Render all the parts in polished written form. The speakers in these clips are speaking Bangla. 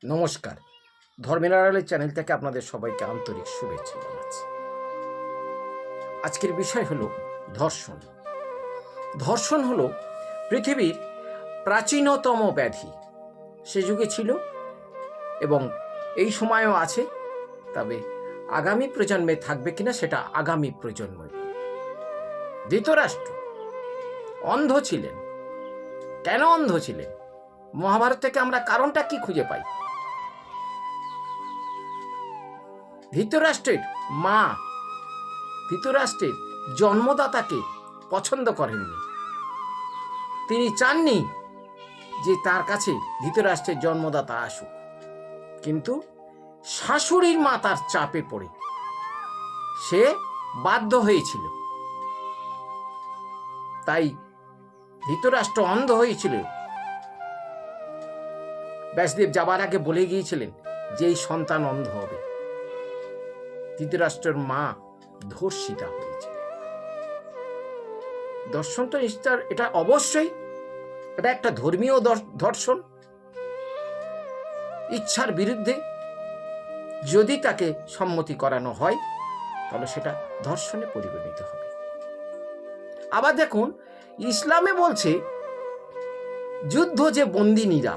নমস্কার। ধর্মের আড়ালের চ্যানেল থেকে আপনাদের সবাইকে আন্তরিক শুভেচ্ছা জানাচ্ছি। আজকের বিষয় হলো ধর্ষণ। ধর্ষণ হলো পৃথিবীর প্রাচীনতম ব্যাধি। সে যুগে ছিল এবং এই সময়ও আছে, তবে আগামী প্রজন্মে থাকবে কিনা সেটা আগামী প্রজন্ম। ধৃতরাষ্ট্র অন্ধ ছিলেন। কেন অন্ধ ছিলেন? মহাভারত থেকে আমরা কারণটা কি খুঁজে পাই? ধৃতরাষ্ট্রের মা ধৃতরাষ্ট্রের জন্মদাতাকে পছন্দ করেননি। তিনি চাননি যে তার কাছে ধৃতরাষ্ট্রের জন্মদাতা আসুক, কিন্তু শাশুড়ির মা তার চাপে পড়ে সে বাধ্য হয়েছিল। তাই ধৃতরাষ্ট্র অন্ধ হয়েছিল। ব্যাসদেব যাবার আগে বলে গিয়েছিলেন যে এই সন্তান অন্ধ হবে। ধৃতরাষ্ট্রের মা ধর্ষিতা হয়েছে। দর্শন তো এটা অবশ্যই এটা একটা ধর্মীয় ধর্ষণ। ইচ্ছার বিরুদ্ধে যদি তাকে সম্মতি করানো হয় তাহলে সেটা ধর্ষণে পরিগণিত হবে। আবার দেখুন, ইসলামে বলছে যুদ্ধ যে বন্দিনীরা,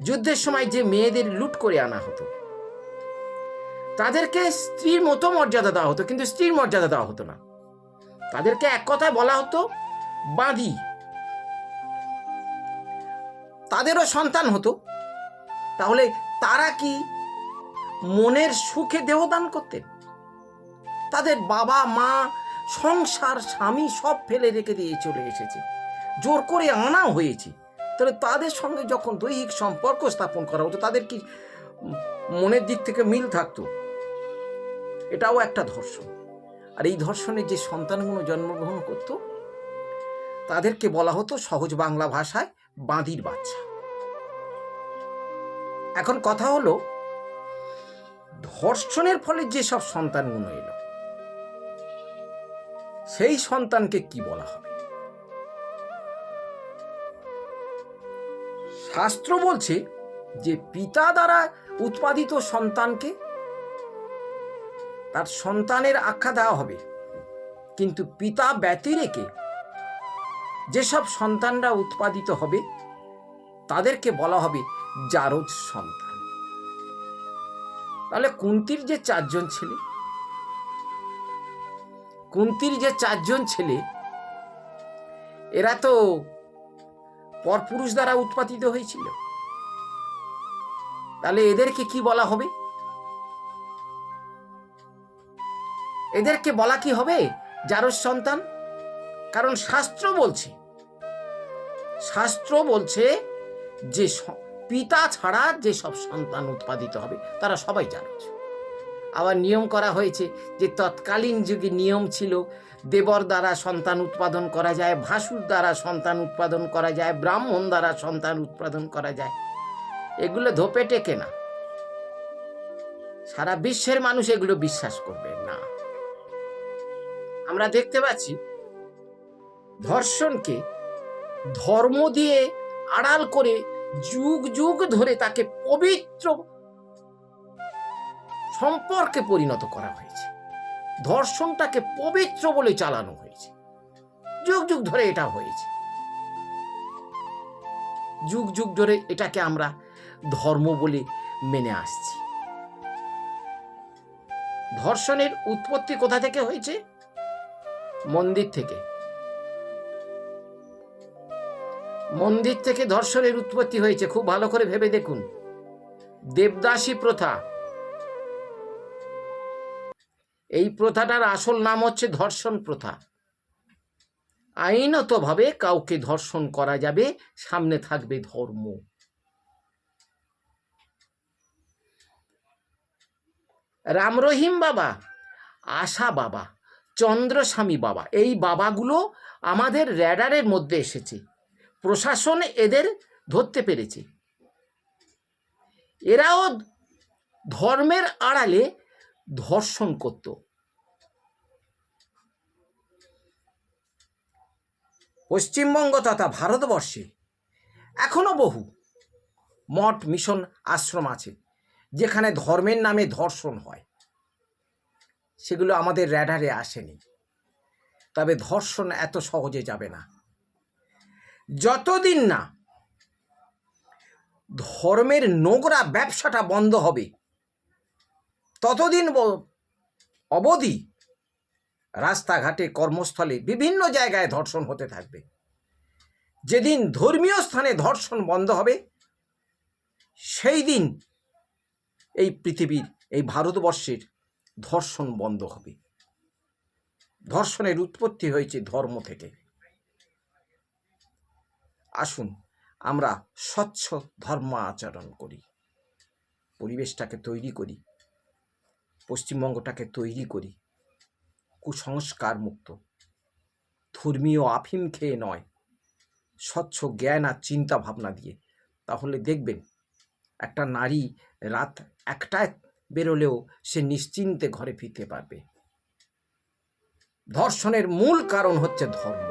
যুদ্ধের সময় যে মেয়েদের লুট করে আনা হতো তাদেরকে স্ত্রীর মতো মর্যাদা দেওয়া হতো, কিন্তু স্ত্রীর মর্যাদা দেওয়া হতো না। তাদেরকে এক কথায় বলা হতো বাঁধি। তাদেরও সন্তান হতো, তাহলে তারা কি মনের সুখে দেহদান করতেন? তাদের বাবা মা সংসার স্বামী সব ফেলে রেখে দিয়ে চলে এসেছে, জোর করে আনা হয়েছে, তাহলে তাদের সঙ্গে যখন দৈহিক সম্পর্ক স্থাপন করা হতো তাদের কি মনের দিক থেকে মিল থাকতো? এটাও একটা ধর্ষণ। আর এই ধর্ষণে যে সন্তানগুলো জন্মগ্রহণ করত তাদেরকে বলা হতো সহজ বাংলা ভাষায় বাঁধির বাচ্চা। এখন কথা হলো, ধর্ষণের ফলে যেসব সন্তানগুলো এলো সেই সন্তানকে কি বলা হবে? শাস্ত্র বলছে যে পিতা দ্বারা উৎপাদিত সন্তানকে তার সন্তানের আখ্যা দেওয়া হবে, কিন্তু পিতা ব্যতিরেকে যেসব সন্তানরা উৎপাদিত হবে তাদেরকে বলা হবে জারজ সন্তান। তাহলে কুন্তির যে চারজন ছেলে এরা তো পরপুরুষ দ্বারা উৎপাদিত হয়েছিল, তাহলে এদেরকে কি বলা হবে? এদেরকে বলা কি হবে? জারজ সন্তান। কারণ শাস্ত্র বলছে যে পিতা ছাড়া যে সব সন্তান উৎপাদিত হবে তারা সবাই জারজ। আবার নিয়ম করা হয়েছে যে তৎকালীন যুগে নিয়ম ছিল দেবর দ্বারা সন্তান উৎপাদন করা যায়, ভাসুর দ্বারা সন্তান উৎপাদন করা যায়, ব্রাহ্মণ দ্বারা সন্তান উৎপাদন করা যায়। এগুলো ধোপে টেকে না। সারা বিশ্বের মানুষ এগুলো বিশ্বাস করবে না। আমরা দেখতে পাচ্ছি ধর্ষণকে ধর্ম দিয়ে আড়াল করে যুগ যুগ ধরে তাকে পবিত্র সম্পর্কে পরিণত করা হয়েছে। ধর্ষণটাকে পবিত্র বলে চালানো হয়েছে। যুগ যুগ ধরে এটা হয়েছে। যুগ যুগ ধরে এটাকে আমরা ধর্ম বলে মেনে আসছি। ধর্ষণের উৎপত্তি কোথা থেকে হয়েছে? মন্দির থেকে ধর্ষণের উৎপত্তি হয়েছে। খুব ভালো করে ভেবে দেখুন। দেবদাসী প্রথা, এই প্রথাটার আসল নাম হচ্ছে ধর্ষণ প্রথা। আইনতভাবে কাউকে ধর্ষণ করা যাবে, সামনে থাকবে ধর্ম। রাম রহিম বাবা, আশা বাবা, চন্দ্রস্বামী বাবা, এই বাবাগুলো আমাদের র্যাডারের মধ্যে এসেছে। প্রশাসন এদের ধরতে পেরেছে। এরাও ধর্মের আড়ালে ধর্ষণ করত। পশ্চিমবঙ্গ তথা ভারতবর্ষে এখনো বহু মঠ মিশন আশ্রম আছে যেখানে ধর্মের নামে ধর্ষণ হয়, সেগুলো আমাদের র্যাডারে আসেনি। তবে ধর্ষণ এত সহজে যাবে না। যতদিন না ধর্মের নোংরা ব্যবসাটা বন্ধ হবে, ততদিন অবধি রাস্তাঘাটে, কর্মস্থলে, বিভিন্ন জায়গায় ধর্ষণ হতে থাকবে। যেদিন ধর্মীয় স্থানে ধর্ষণ বন্ধ হবে, সেই দিন এই পৃথিবীর, এই ভারতবর্ষের ধর্ষণ বন্ধ হবে। ধর্ষণের উৎপত্তি হয়েছে ধর্ম থেকে। আসুন আমরা স্বচ্ছ ধর্ম আচরণ করি, পরিবেশটাকে তৈরি করি, পশ্চিমবঙ্গটাকে তৈরি করি কুসংস্কার মুক্ত, ধর্মীয় আফিম খেয়ে নয়, স্বচ্ছ জ্ঞান আর চিন্তা ভাবনা দিয়ে। তাহলে দেখবেন একটা নারী রাত 1টায় বেরোলেও সে নিশ্চিন্তে ঘরে ফিরতে পারবে। ধর্ষণের মূল কারণ হচ্ছে ধর্ম।